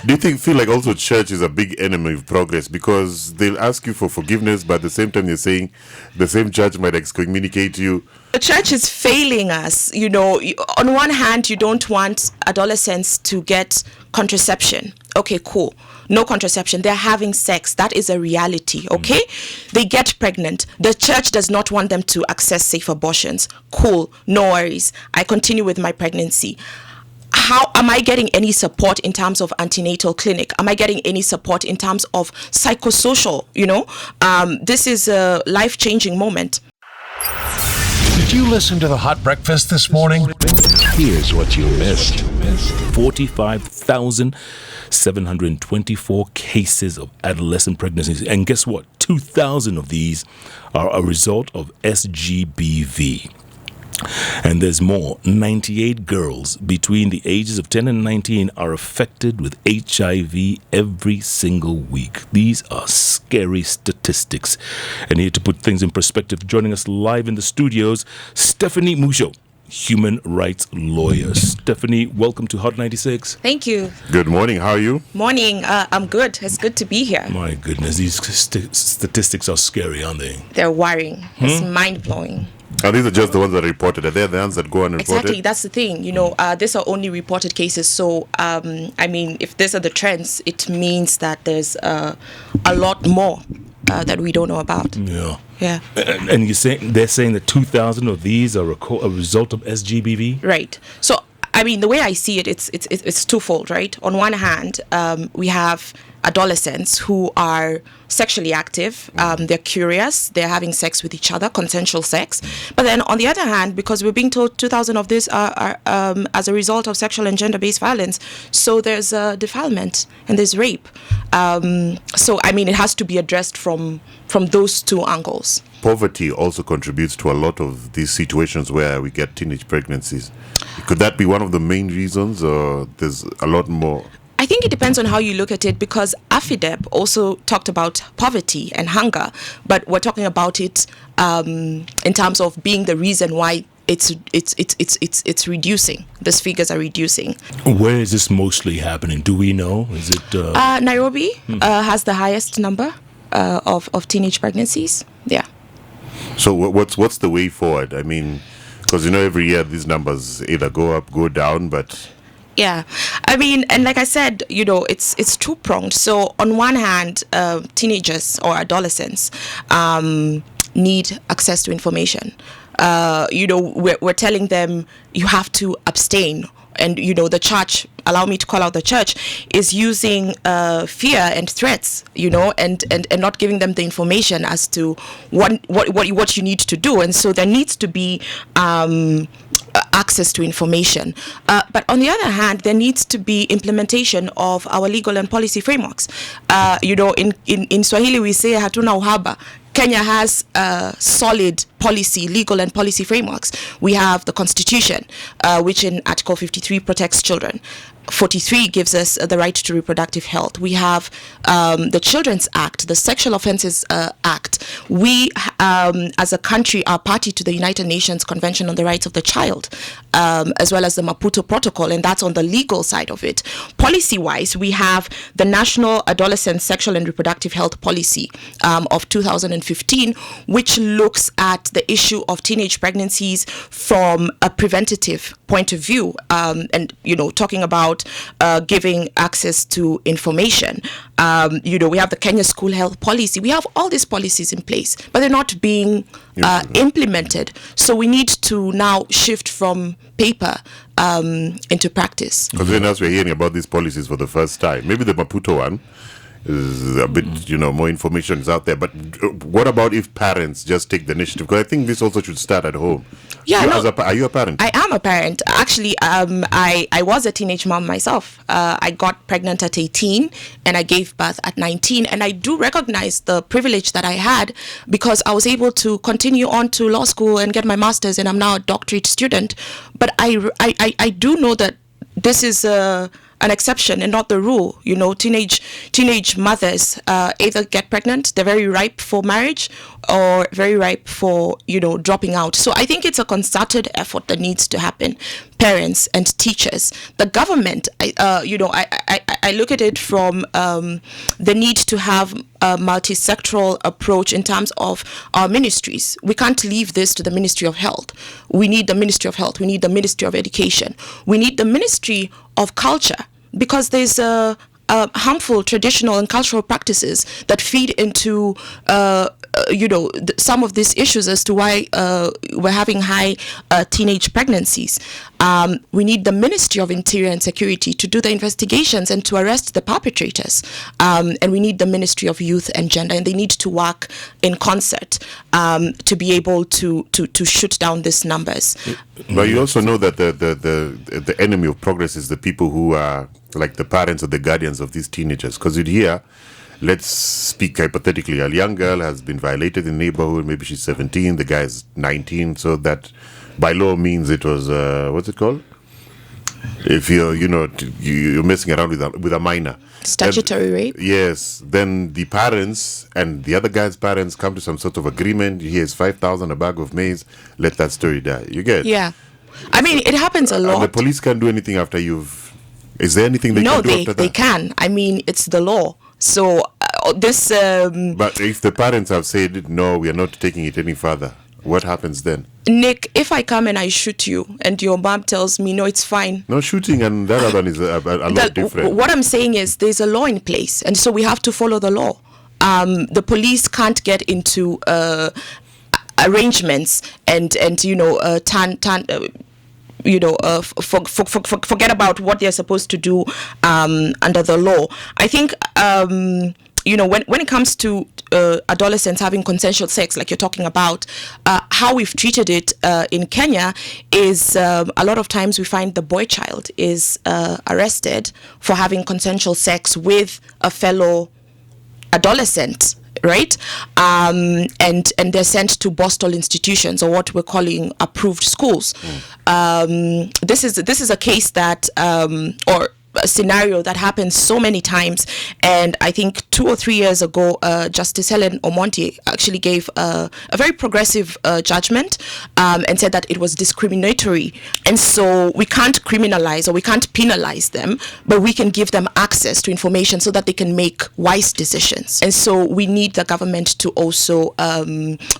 Do you feel like also church is a big enemy of progress because they'll ask you for forgiveness, but at the same time they're saying the same church might excommunicate you? The church is failing us. On one hand, you don't want adolescents to get contraception. Okay, cool. No contraception. They're having sex. That is a reality, okay? They get pregnant. The church does not want them to access safe abortions. Cool. No worries. I continue with my pregnancy. How am I getting any support in terms of antenatal clinic? Am I getting any support in terms of psychosocial? This is a life-changing moment. Did you listen to the Hot Breakfast this morning? Here's what you missed. 45,724 cases of adolescent pregnancies. And guess what? 2,000 of these are a result of SGBV. And there's more. 98 girls between the ages of 10 and 19 are affected with HIV every single week. These are scary statistics. And here to put things in perspective, joining us live in the studios, Stephanie Musho, human rights lawyer. Stephanie, welcome to Hot 96. Thank you. Good morning. How are you? Morning. I'm good. It's good to be here. My goodness, these statistics are scary, aren't they? They're worrying. It's mind-blowing. And these are just the ones that are reported. Are they the ones that go unreported? Exactly, that's the thing. These are only reported cases. So, if these are the trends, it means that there's a lot more that we don't know about. Yeah. And they're saying that 2,000 of these are a result of SGBV? Right. So, the way I see it, it's twofold, right? On one hand, we have adolescents who are sexually active, they're curious, they're having sex with each other, consensual sex. But then on the other hand, because we're being told 2,000 of this are as a result of sexual and gender-based violence, so there's defilement and there's rape. It has to be addressed from those two angles. Poverty also contributes to a lot of these situations where we get teenage pregnancies. Could that be one of the main reasons, or there's a lot more? I think it depends on how you look at it, because AFIDEP also talked about poverty and hunger, but we're talking about it in terms of being the reason why it's reducing. These figures are reducing. Where is this mostly happening? Do we know? Is it Nairobi has the highest number of teenage pregnancies. Yeah. So what's the way forward? Because every year these numbers either go up, go down, but. Yeah, and like I said, it's two-pronged. So on one hand, teenagers or adolescents need access to information. We're telling them you have to abstain. And, the church, allow me to call out the church, is using fear and threats, and not giving them the information as to what you need to do. And so there needs to be access to information. But on the other hand, there needs to be implementation of our legal and policy frameworks. In Swahili, we say hatuna uhaba. Kenya has solid legal and policy frameworks. We have the Constitution, which in Article 53 protects children. 43 gives us the right to reproductive health. We have the Children's Act, the Sexual Offences Act. We, as a country, are party to the United Nations Convention on the Rights of the Child, as well as the Maputo Protocol, and that's on the legal side of it. Policy-wise, we have the National Adolescent Sexual and Reproductive Health Policy of 2015, which looks at the issue of teenage pregnancies from a preventative point of view, and talking about giving access to information. We have the Kenya School Health Policy. We have all these policies in place, but they're not being implemented. So we need to now shift from paper into practice. Because then as we're hearing about these policies for the first time, maybe the Maputo one is a bit, more information is out there. But what about if parents just take the initiative? Because I think this also should start at home. Yeah, are you a parent? I am a parent. Actually, I was a teenage mom myself. I got pregnant at 18 and I gave birth at 19. And I do recognize the privilege that I had because I was able to continue on to law school and get my master's, and I'm now a doctorate student. But I do know that this is a an exception and not the rule. You know, teenage mothers either get pregnant, they're very ripe for marriage, or very ripe for, you know, dropping out. So I think it's a concerted effort that needs to happen. Parents and teachers, the government. I look at it from the need to have a multi-sectoral approach in terms of our ministries. We can't leave this to the Ministry of Health. We need the Ministry of Health. We need the Ministry of Education. We need the Ministry of Culture, because there's harmful traditional and cultural practices that feed into some of these issues as to why we're having high teenage pregnancies. We need the Ministry of Interior and Security to do the investigations and to arrest the perpetrators. And we need the Ministry of Youth and Gender, and they need to work in concert to be able to shoot down these numbers. But you also know that the enemy of progress is the people who are like the parents or the guardians of these teenagers. Because you'd hear, let's speak hypothetically, a young girl has been violated in the neighborhood, maybe she's 17, the guy's 19, so that by law means it was, what's it called? If you're messing around with a minor. Statutory rape? Yes. Then the parents and the other guy's parents come to some sort of agreement. Here's 5,000, a bag of maize, let that story die. You get? Yeah. I mean, it happens a lot. And the police can't do anything after is there anything they can do after that? No, they can. I mean, it's the law. So this... But if the parents have said, no, we are not taking it any further, what happens then? Nick, if I come and I shoot you and your mom tells me, no, it's fine. No, shooting and that other one is a lot different. What I'm saying is there's a law in place, and so we have to follow the law. The police can't get into arrangements and forget about what they're supposed to do under the law. I think when it comes to adolescents having consensual sex, like you're talking about, how we've treated it in Kenya is a lot of times we find the boy child is arrested for having consensual sex with a fellow adolescent, right? And they're sent to Boston institutions, or what we're calling approved schools. This is a case that or a scenario that happens so many times, and I think 2 or 3 years ago, Justice Helen Omonti actually gave a very progressive judgment and said that it was discriminatory, and so we can't criminalize or we can't penalize them, but we can give them access to information so that they can make wise decisions. And so we need the government to also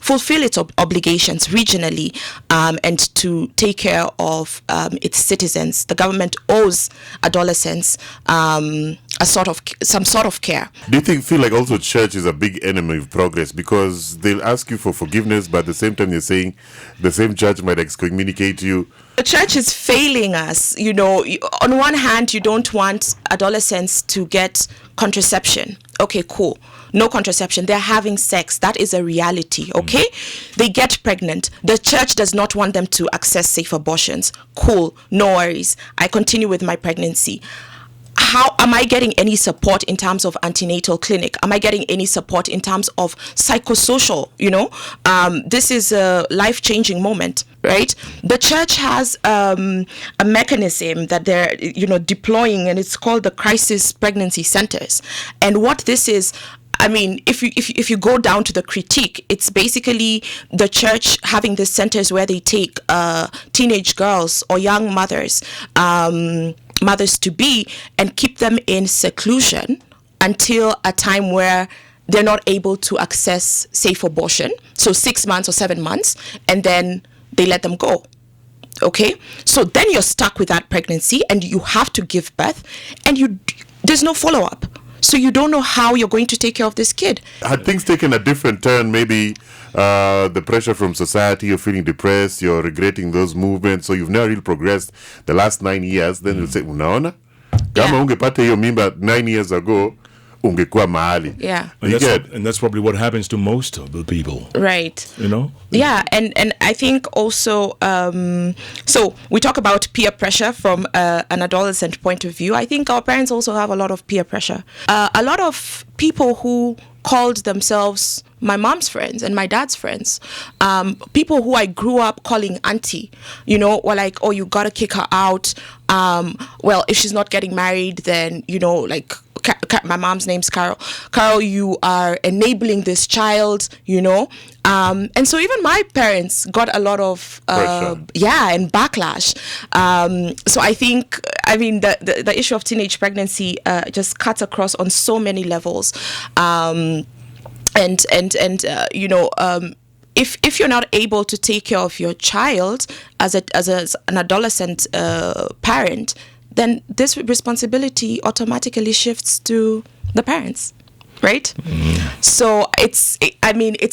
fulfill its obligations regionally and to take care of its citizens. The government owes adolescents some sort of care. Do you feel like also church is a big enemy of progress, because they'll ask you for forgiveness, but at the same time you're saying the same church might excommunicate you? The church is failing us. On one hand, you don't want adolescents to get contraception. Okay, cool. No contraception. They're having sex. That is a reality, okay? They get pregnant. The church does not want them to access safe abortions. Cool. No worries. I continue with my pregnancy. How am I getting any support in terms of antenatal clinic? Am I getting any support in terms of psychosocial? This is a life-changing moment, right? The church has a mechanism that they're deploying, and it's called the crisis pregnancy centers. And what this is, I mean, if you go down to the critique, it's basically the church having these centers where they take teenage girls or young mothers to be, and keep them in seclusion until a time where they're not able to access safe abortion. So 6 months or 7 months, and then they let them go. Okay? So then you're stuck with that pregnancy, and you have to give birth, and there's no follow-up. So you don't know how you're going to take care of this kid. Had things taken a different turn, maybe the pressure from society, you're feeling depressed, you're regretting those movements, so you've never really progressed the last 9 years, then you'll say, unaona, kama ungepata hiyo mimba 9 years ago, ungekuwa mahali. Yeah. And that's probably what happens to most of the people. Right. Yeah, and I think also, so we talk about peer pressure from an adolescent point of view. I think our parents also have a lot of peer pressure. A lot of people who called themselves my mom's friends and my dad's friends. People who I grew up calling auntie, were like, oh, you gotta kick her out. Well, if she's not getting married, then, like, my mom's name's Carol. Carol, you are enabling this child, and so even my parents got a lot of and backlash. So I think, the issue of teenage pregnancy just cuts across on so many levels. If you're not able to take care of your child as an adolescent parent, then this responsibility automatically shifts to the parents, right? So it's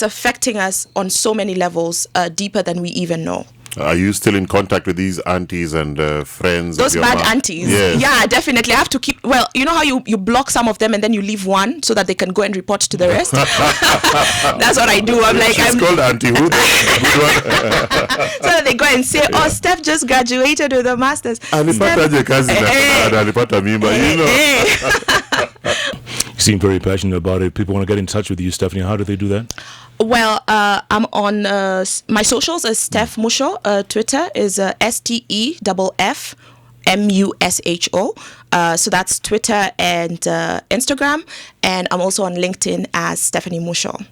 affecting us on so many levels, deeper than we even know. Are you still in contact with these aunties and friends? Those bad aunties? Yes. Yeah, definitely. I have to keep... Well, you know how you block some of them and then you leave one so that they can go and report to the rest? That's what I do. She's called Auntie Who? So that they go and say, oh, Steph just graduated with a master's. Alipataje kazi na alipata mimba, You seem very passionate about it. People want to get in touch with you, Stephanie. How do they do that? Well, I'm on my socials is Steph Musho. Twitter is STEFFMUSHO. So that's Twitter and Instagram. And I'm also on LinkedIn as Stephanie Musho.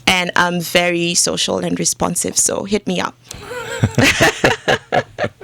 And I'm very social and responsive, so hit me up.